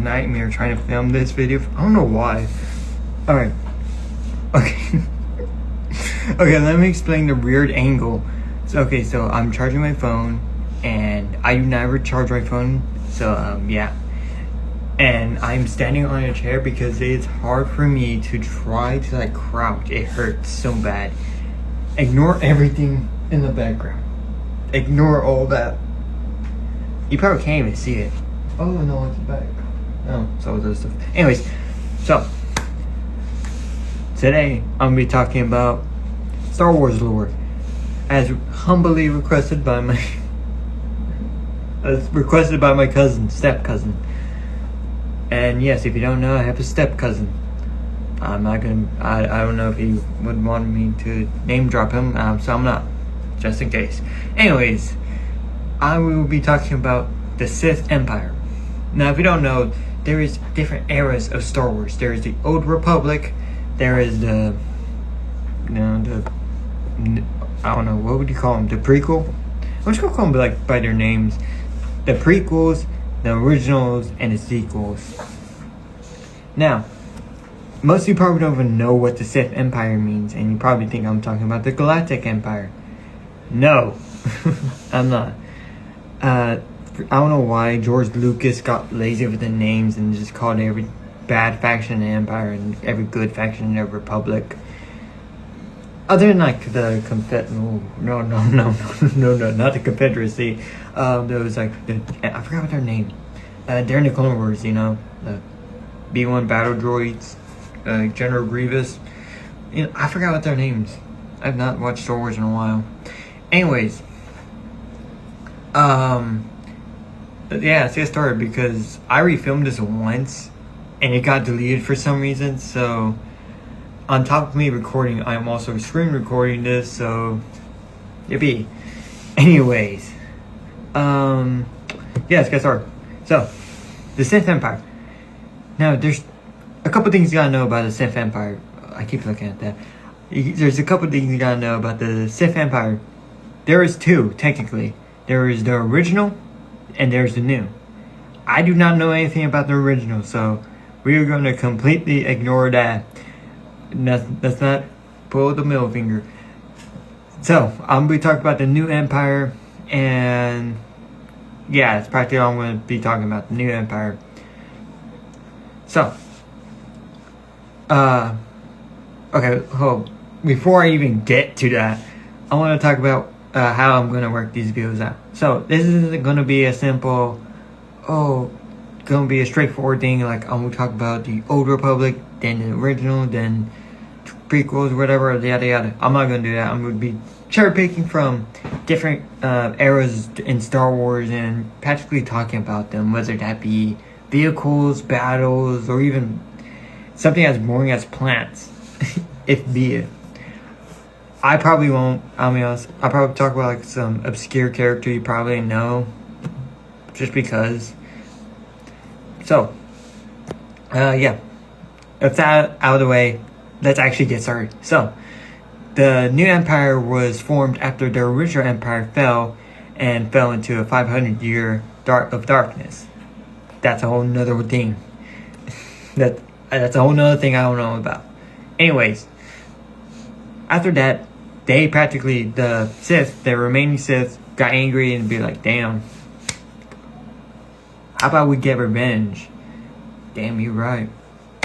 nightmare trying to film this video. I don't know why. Alright. Okay. Okay, let me explain the weird angle. So I'm charging my phone, and I do never charge my phone. So, yeah. And I'm standing on a chair because it's hard for me to try to like crouch. It hurts so bad. Ignore everything in the background. Ignore all that. You probably can't even see it. Oh no, it's back. Oh, so those stuff. Anyways, so today I'm gonna be talking about Star Wars lore, as humbly requested by my step cousin. And yes, if you don't know, I have a step cousin. I'm not gonna. I don't know if he would want me to name drop him, so I'm not, just in case. Anyways, I will be talking about the Sith Empire. Now, if you don't know, there is different eras of Star Wars. There is the Old Republic. There is the, I don't know, what would you call them? The prequel? I'm just gonna call them by their names. The prequels, the originals, and the sequels. Now, most of you probably don't even know what the Sith Empire means, and you probably think I'm talking about the Galactic Empire. No, I'm not. I don't know why George Lucas got lazy with the names and just called every bad faction an empire and every good faction a republic. Other than like the no, not the Confederacy. There was like I forgot what their name. During the Clone Wars, the B1 battle droids, General Grievous. I forgot what their names. I've not watched Star Wars in a while. Anyways, yeah, let's get started because I refilmed this once and it got deleted for some reason. So on top of me recording, I'm also screen recording this. So yippee. Anyways, yeah, let's get started. So the Sith Empire. Now there's a couple things you gotta know about the Sith Empire. I keep looking at that. There's a couple things you gotta know about the Sith Empire. There is two, technically. There is the original, and there's the new. I do not know anything about the original, so we are going to completely ignore that. Let's not pull the middle finger. So, I'm going to be talking about the new empire, and yeah, that's practically all I'm going to be talking about, the new empire. So, okay, before I even get to that, I want to talk about how I'm going to work these videos out. So this isn't going to be a simple, going to be a straightforward thing. Like I'm going to talk about the Old Republic, then the original, then prequels, whatever, yada yada. I'm not going to do that. I'm going to be cherry picking from different eras in Star Wars and practically talking about them, whether that be vehicles, battles, or even something as boring as plants, if be it. I probably won't, I'll be honest, I'll probably talk about like some obscure character you probably know, just because. So, yeah, that's out of the way, let's actually get started. So, the new empire was formed after the original empire fell into a 500-year of darkness. That's a whole nother thing. That's a whole nother thing I don't know about. Anyways, after that, the remaining Sith, got angry and be like, damn, how about we get revenge? Damn, you're right.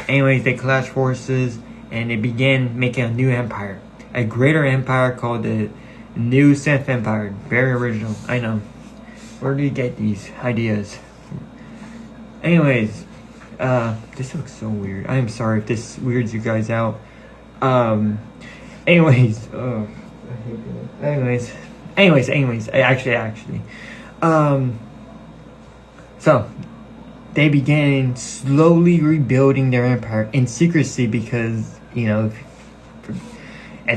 Anyways, they clashed forces and they began making a new empire. A greater empire called the New Sith Empire. Very original, I know. Where do you get these ideas? Anyways, this looks so weird. I am sorry if this weirds you guys out. Anyways, actually, so they began slowly rebuilding their empire in secrecy because, if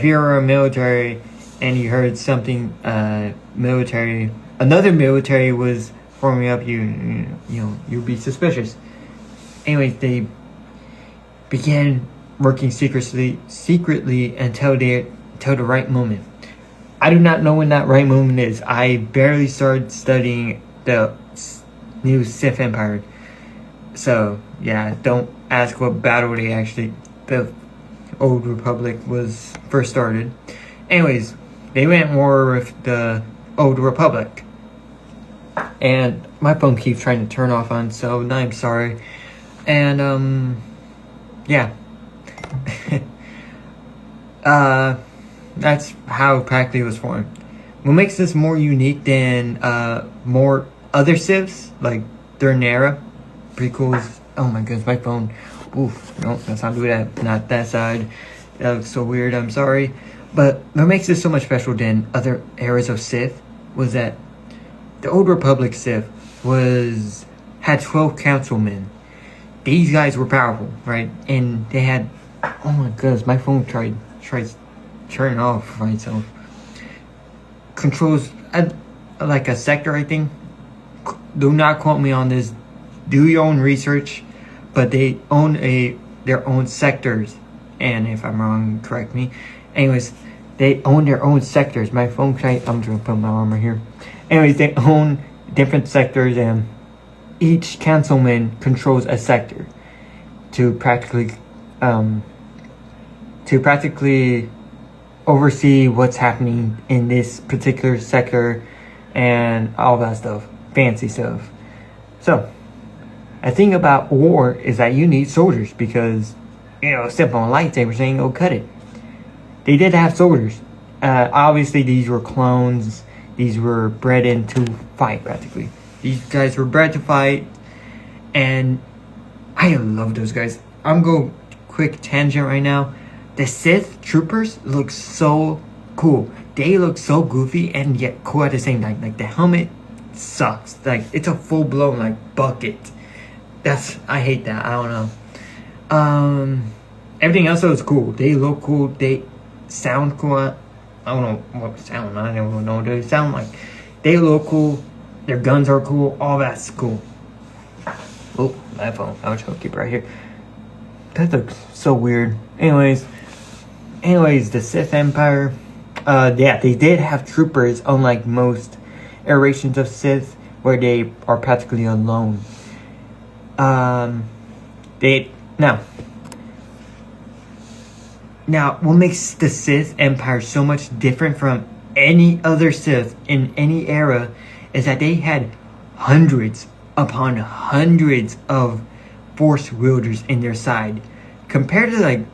you're a military and you heard something, another military was forming up, you'd be suspicious. Anyways, they began working secretly until the right moment. I do not know when that right moment is. I barely started studying the new Sith Empire. So yeah, don't ask what battle the Old Republic was first started. Anyways, they went war with the Old Republic. And my phone keeps trying to turn off on, so I'm sorry. And yeah. That's how practically it was formed. What makes this more unique than more other civs, like during the era, pretty cool is, oh my goodness, my phone. Oof, no, let's not do that. Not that side. That looks so weird, I'm sorry. But what makes this so much special than other eras of Sith was that the Old Republic Sith had 12 councilmen. These guys were powerful, right? And they had, oh my goodness, my phone tried turning off by itself. Controls like a sector, I think. Do not quote me on this. Do your own research, but they own their own sectors. And if I'm wrong, correct me. Anyways, they own their own sectors. My phone, I'm just gonna put my arm right here. Anyways, they own different sectors, and each councilman controls a sector to practically oversee what's happening in this particular sector and all that stuff, fancy stuff. So, a thing about war is that you need soldiers because, step on a lightsaber saying, "Oh, cut it." They did have soldiers. Obviously, these were clones. These were bred into fight, practically. These guys were bred to fight, and I love those guys. I'm going quick tangent right now. The Sith troopers look so cool. They look so goofy and yet cool at the same time. Like the helmet sucks. Like it's a full blown like bucket. I hate that. I don't know. Everything else is cool. They look cool. They sound cool. I don't know what sound. I don't even know what they sound like. They look cool. Their guns are cool. All that's cool. Oh, my phone. I'll just keep it right here. That looks so weird. Anyways, the Sith Empire. Yeah, they did have troopers, unlike most iterations of Sith, where they are practically alone. Now, what makes the Sith Empire so much different from any other Sith in any era is that they had hundreds upon hundreds of Force wielders in their side. Compared to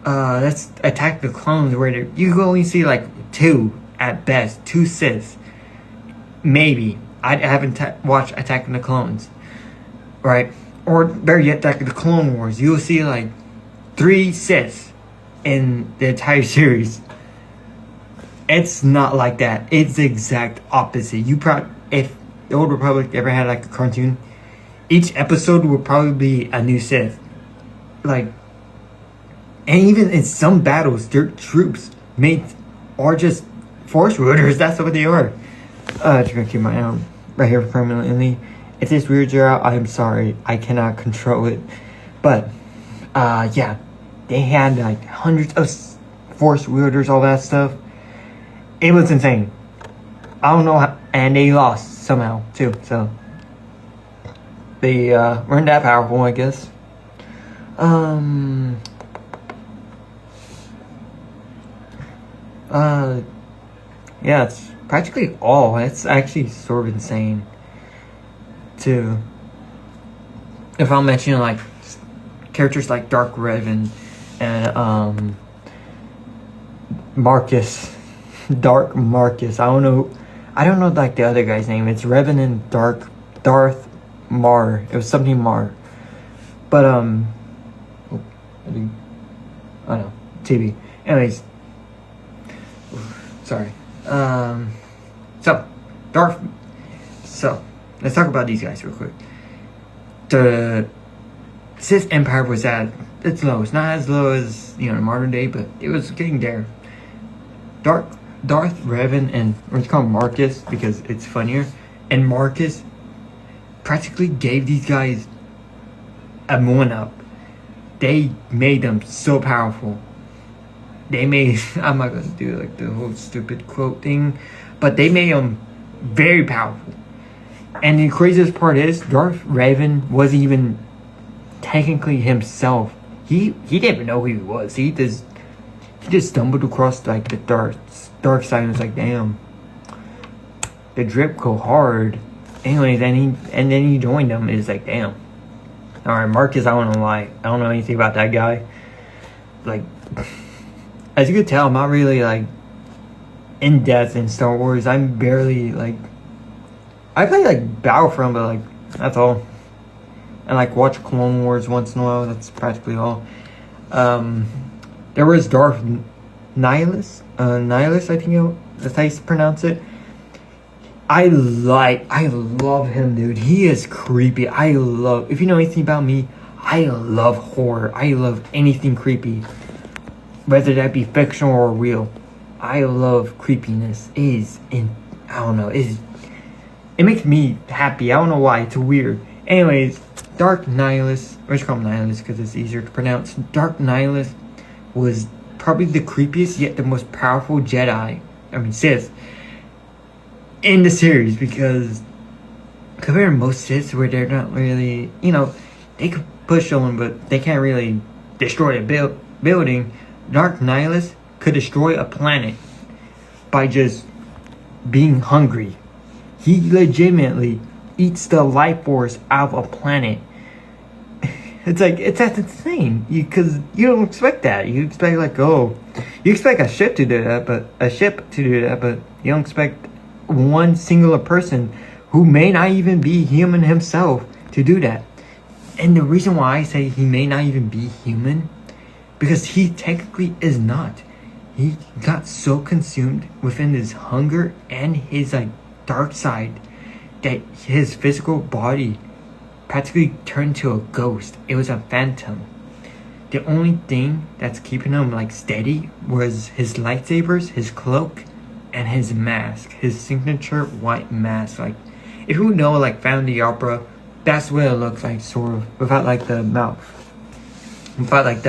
let's Attack the Clones, where you can only see like two at best, two Siths. Maybe. I haven't watched Attack the Clones. Right? Or better yet, Attack the Clone Wars. You'll see like 3 Siths in the entire series. It's not like that. It's the exact opposite. If the Old Republic ever had like a cartoon, each episode would probably be a new Sith. And even in some battles, their troops are just Force wielders. That's what they are. Just gonna keep my arm right here permanently. If this weirds you out, I'm sorry. I cannot control it. But, yeah. They had like hundreds of Force wielders, all that stuff. It was insane. I don't know how, and they lost somehow too. So they weren't that powerful, I guess. Yeah, it's practically all. It's actually sort of insane too. If I'm mentioning like characters like Dark Revan and Dark Marcus. I don't know like the other guy's name. It's Revan and Darth Mar. It was something Mar. But I don't know. TV. Anyways. Sorry. So let's talk about these guys real quick. The Sith Empire was at its lowest. Not as low as, modern day, but it was getting there. Darth Revan and let's call him Marcus because it's funnier. And Marcus practically gave these guys a one-up. They made them so powerful. I'm not gonna do like the whole stupid quote thing, but they made them very powerful. And the craziest part is Darth Revan wasn't even technically himself, he didn't even know who he was. He just stumbled across like the dark side and was like, damn, the drip go hard. Anyways, and then he joined them. It's like, damn. Alright, Marcus, I don't know why. I don't know anything about that guy. Like, as you could tell, I'm not really like in depth in Star Wars. I'm barely like, I play like Battlefront, but like that's all. And like watch Clone Wars once in a while. That's practically all. There was Darth Nihilus. Nihilus, I think that's how you pronounce it. I love him, dude. He is creepy. If you know anything about me, I love horror. I love anything creepy, whether that be fictional or real. I love creepiness. I don't know. It makes me happy. I don't know why. It's weird. Anyways, Dark Nihilus, or just call him Nihilus because it's easier to pronounce. Dark Nihilus was probably the creepiest yet the most powerful Sith in the series, because compared to most Siths where they're not really, they could push someone but they can't really destroy a building, Dark Nihilus could destroy a planet by just being hungry. He legitimately eats the life force out of a planet. That's insane. Because you don't expect that. You expect you expect a ship to do that, but you don't expect one singular person who may not even be human himself to do that. And the reason why I say he may not even be human, because he technically is not. He got so consumed within his hunger and his dark side that his physical body practically turned to a ghost. It was a phantom. The only thing that's keeping him steady was his lightsabers, his cloak, and his mask, his signature white mask. If you know Phantom of the Opera, that's what it looks like, sort of, without the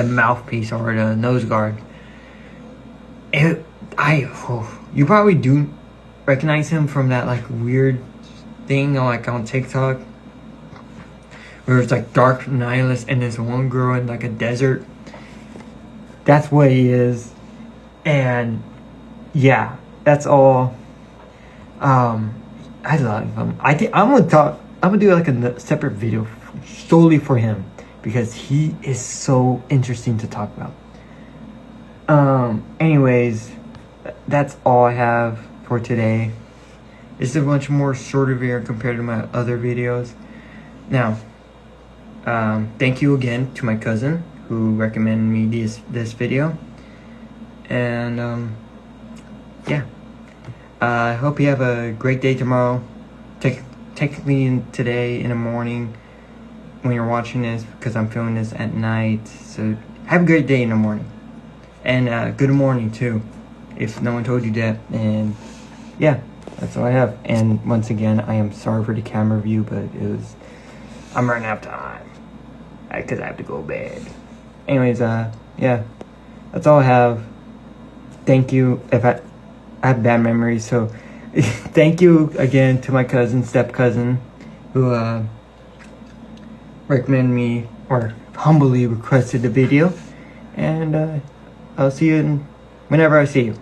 mouthpiece or the nose guard. You probably do recognize him from that weird thing on TikTok where it's Dark Nihilus and this one girl in a desert. That's what he is. And yeah, that's all. I love him. I think I'm gonna do a separate video solely for him, because he is so interesting to talk about. Anyways, that's all I have for today. It's a much more shorter video compared to my other videos. Now, thank you again to my cousin who recommended me this video. And yeah, I hope you have a great day tomorrow. Technically today in the morning when you're watching this, because I'm filming this at night. So have a great day in the morning, and good morning too, if no one told you that. And yeah, that's all I have. And once again, I am sorry for the camera view, but I'm running out of time because I have to go to bed. Anyways, yeah, that's all I have. Thank you. If I have bad memories, so thank you again to my step cousin, who recommended me, or humbly requested the video. And I'll see you whenever I see you.